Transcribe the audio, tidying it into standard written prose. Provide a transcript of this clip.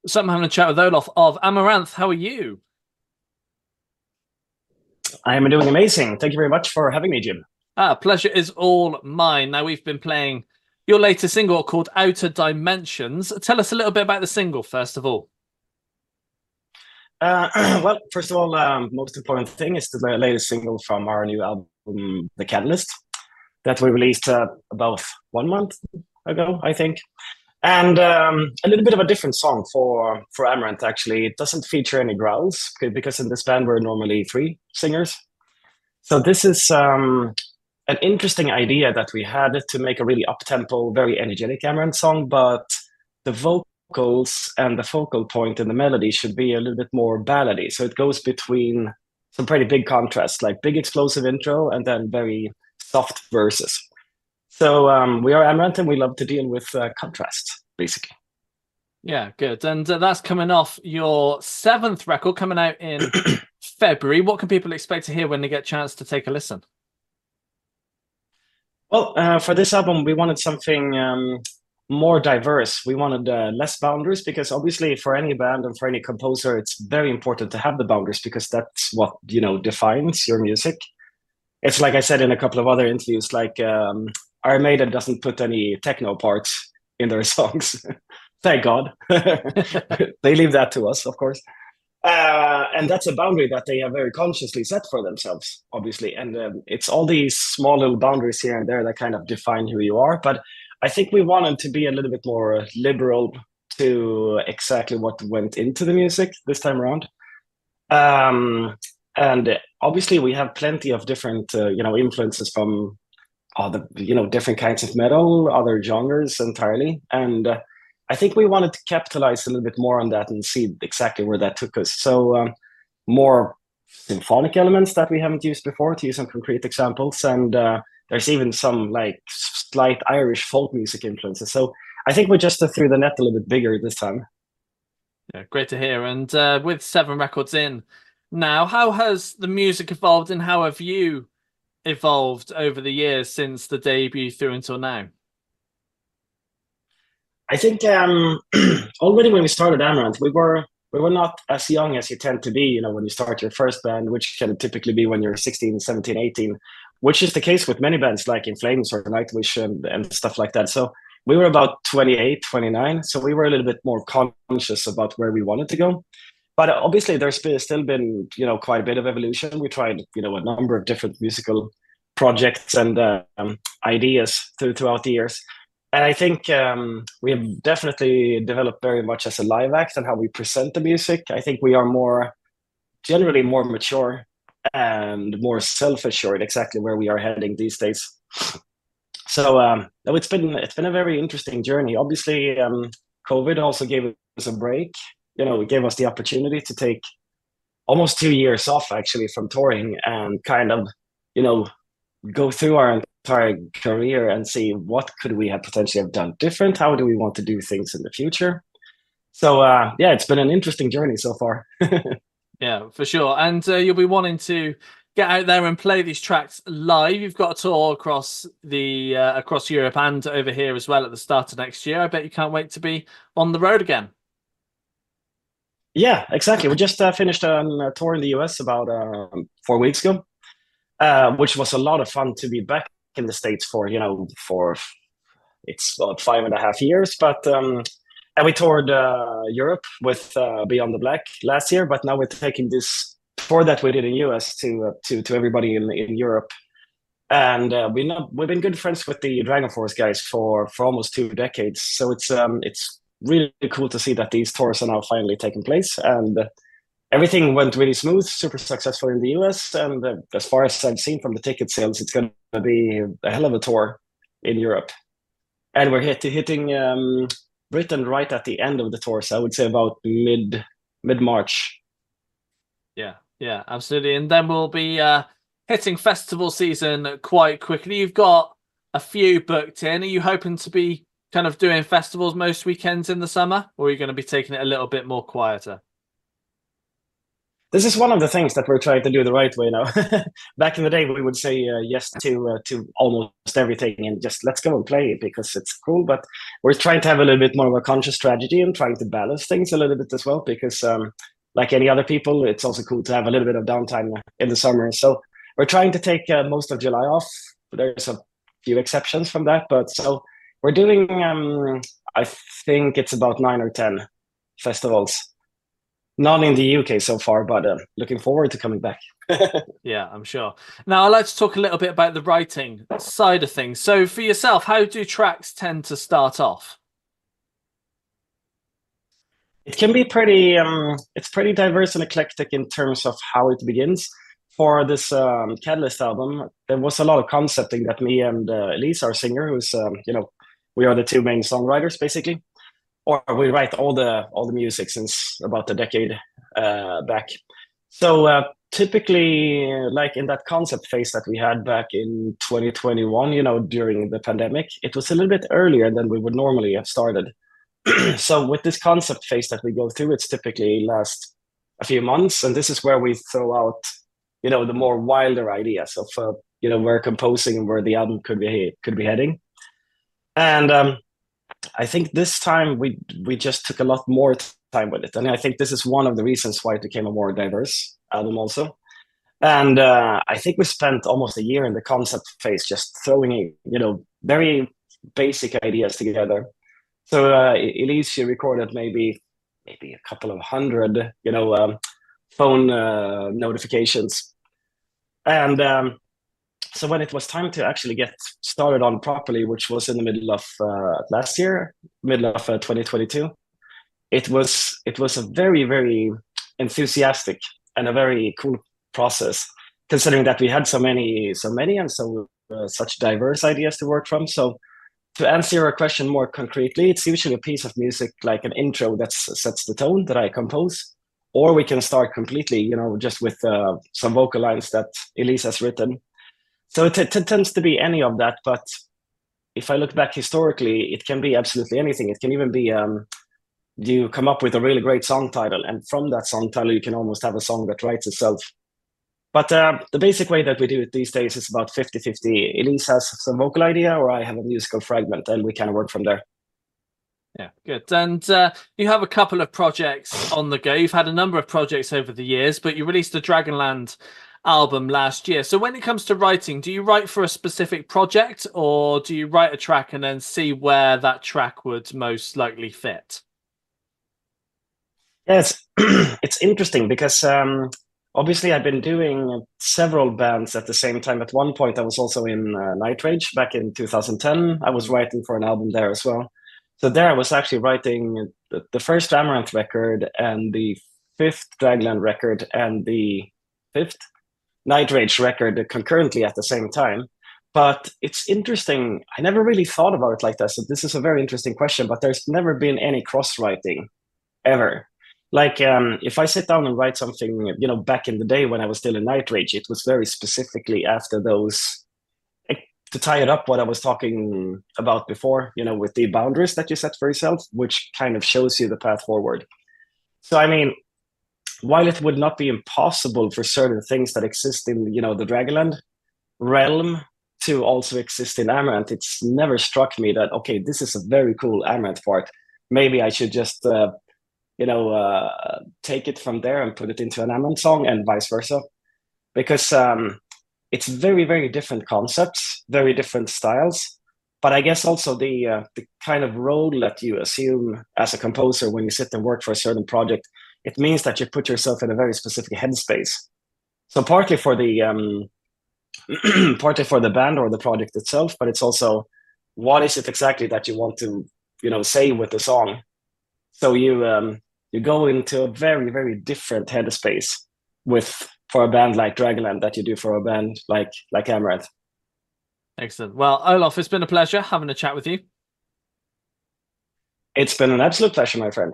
So I'm having a chat with Olaf of Amaranth. How are you? I am doing amazing. Thank you very much for having me, Jim. Pleasure is all mine. Now we've been playing your latest single called Outer Dimensions. Tell us a little bit about the single, first of all. Well, first of all, most important thing is the latest single from our new album, The Catalyst, that we released about 1 month ago, I think. And a little bit of a different song for Amaranth, actually. It doesn't feature any growls because in this band we're normally three singers. So this is an interesting idea that we had to make a really up-tempo, very energetic Amaranth song, but the vocals and the focal point in the melody should be a little bit more ballady. So it goes between some pretty big contrast, like big explosive intro and then very soft verses. So we are Amaranth and we love to deal with contrast, basically. Yeah, good. And that's coming off your seventh record coming out in February. What can people expect to hear when they get a chance to take a listen? Well, for this album, we wanted something more diverse. We wanted less boundaries because obviously, for any band and for any composer, it's very important to have the boundaries because that's what defines your music. It's like I said in a couple of other interviews, like Iron Maiden doesn't put any techno parts in their songs. Thank God. They leave that to us, of course. And that's a boundary that they have very consciously set for themselves, obviously. And it's all these small little boundaries here and there that kind of define who you are. But I think we wanted to be a little bit more liberal to exactly what went into the music this time around. And obviously, we have plenty of different, influences from other, different kinds of metal, other genres entirely. And I think we wanted to capitalize a little bit more on that and see exactly where that took us. So more symphonic elements that we haven't used before, to use some concrete examples, and there's even some like slight Irish folk music influences. So I think we just threw the net a little bit bigger this time. Yeah, great to hear. And with seven records in now, how has the music evolved and how have you evolved over the years since the debut through until now? I think already when we started Amaranth, we were not as young as you tend to be, when you start your first band, which can typically be when you're 16, 17, 18, which is the case with many bands like In Flames or Nightwish and stuff like that. So we were about 28, 29. So we were a little bit more conscious about where we wanted to go. But obviously, still been, quite a bit of evolution. We tried, a number of different musical projects and ideas throughout the years. And I think we have definitely developed very much as a live act and how we present the music. I think we are generally more mature and more self-assured exactly where we are heading these days. So no, it's been a very interesting journey. Obviously, COVID also gave us a break. It gave us the opportunity to take almost 2 years off actually from touring and kind of, you know, go through our entire career and see what could we have potentially have done different. How do we want to do things in the future? So yeah, it's been an interesting journey so far. Yeah, for sure. And you'll be wanting to get out there and play these tracks live. You've got a tour across the across Europe and over here as well at the start of next year. I bet you can't wait to be on the road again. Yeah, exactly. We just finished a tour in the US about 4 weeks ago, which was a lot of fun to be back in the States for it's about 5.5 years. But and we toured Europe with Beyond the Black last year, but now we're taking this tour that we did in US to everybody in Europe. And we've been good friends with the Dragon Force guys for almost 2 decades. So it's really cool to see that these tours are now finally taking place, and everything went really smooth, super successful in the US. And as far as I've seen from the ticket sales, it's going to be a hell of a tour in Europe. And we're hitting Britain right at the end of the tour, so I would say about mid March. Yeah, yeah, absolutely. And then we'll be hitting festival season quite quickly. You've got a few booked in. Are you hoping to be kind of doing festivals most weekends in the summer, or are you going to be taking it a little bit more quieter? this is one of the things that we're trying to do the right way now. Back in the day, we would say yes to almost everything and just let's go and play it because it's cool. But we're trying to have a little bit more of a conscious strategy and trying to balance things a little bit as well because, like any other people, it's also cool to have a little bit of downtime in the summer. So we're trying to take most of July off. There's a few exceptions from that, but so we're doing. I think it's about 9 or 10 festivals. Not in the UK so far, but looking forward to coming back. Yeah, I'm sure. Now, I'd like to talk a little bit about the writing side of things. So, for yourself, how do tracks tend to start off? It can be pretty. It's pretty diverse and eclectic in terms of how it begins. For this Catalyst album, there was a lot of concepting that me and Elise, our singer, who's we are the two main songwriters basically, or we write all the music since about a decade back. So typically, like in that concept phase that we had back in 2021, during the pandemic, it was a little bit earlier than we would normally have started. So with this concept phase that we go through, it's typically last a few months, and this is where we throw out, the more wilder ideas of, where composing and where the album could be heading. And I think this time we just took a lot more time with it, and I think this is one of the reasons why it became a more diverse album also. And I think we spent almost a year in the concept phase, just throwing very basic ideas together. So Elise, she recorded maybe a couple of hundred, phone notifications, and so when it was time to actually get started on properly, which was in the middle of last year, middle of 2022, it was a very very enthusiastic and a very cool process, considering that we had so many and such diverse ideas to work from. So to answer your question more concretely, it's usually a piece of music like an intro that sets the tone that I compose, or we can start completely, just with some vocal lines that Elise has written. So it tends to be any of that. But if I look back historically, it can be absolutely anything. It can even be you come up with a really great song title, and from that song title, you can almost have a song that writes itself. But the basic way that we do it these days is about 50-50. Elise has some vocal idea, or I have a musical fragment, and we kind of work from there. Yeah, good. And you have a couple of projects on the go. You've had a number of projects over the years, but you released a Dragonland album last year. So when it comes to writing, do you write for a specific project, or do you write a track and then see where that track would most likely fit? Yes, it's interesting because obviously I've been doing several bands at the same time. At one point, I was also in Night Rage back in 2010. I was writing for an album there as well. So there I was actually writing the first Amaranth record and the fifth Dragland record and the fifth Night Rage record concurrently at the same time. But it's interesting. I never really thought about it like that. So this is a very interesting question, but there's never been any cross writing ever. Like if I sit down and write something, back in the day when I was still in Night Rage, it was very specifically after those, to tie it up what I was talking about before, with the boundaries that you set for yourself, which kind of shows you the path forward. So I mean, while it would not be impossible for certain things that exist in, the Dragonland realm to also exist in Amaranth, it's never struck me that, okay, this is a very cool Amaranth part. Maybe I should just take it from there and put it into an Amaranth song and vice versa, because it's very very different concepts, very different styles. But I guess also the kind of role that you assume as a composer when you sit and work for a certain project, it means that you put yourself in a very specific headspace. So partly for the partly for the band or the project itself, but it's also what is it exactly that you want to say with the song. So you go into a very very different headspace with for a band like Dragonland that you do for a band like Amaranth. Excellent. Well, Olaf, it's been a pleasure having a chat with you. It's been an absolute pleasure, my friend.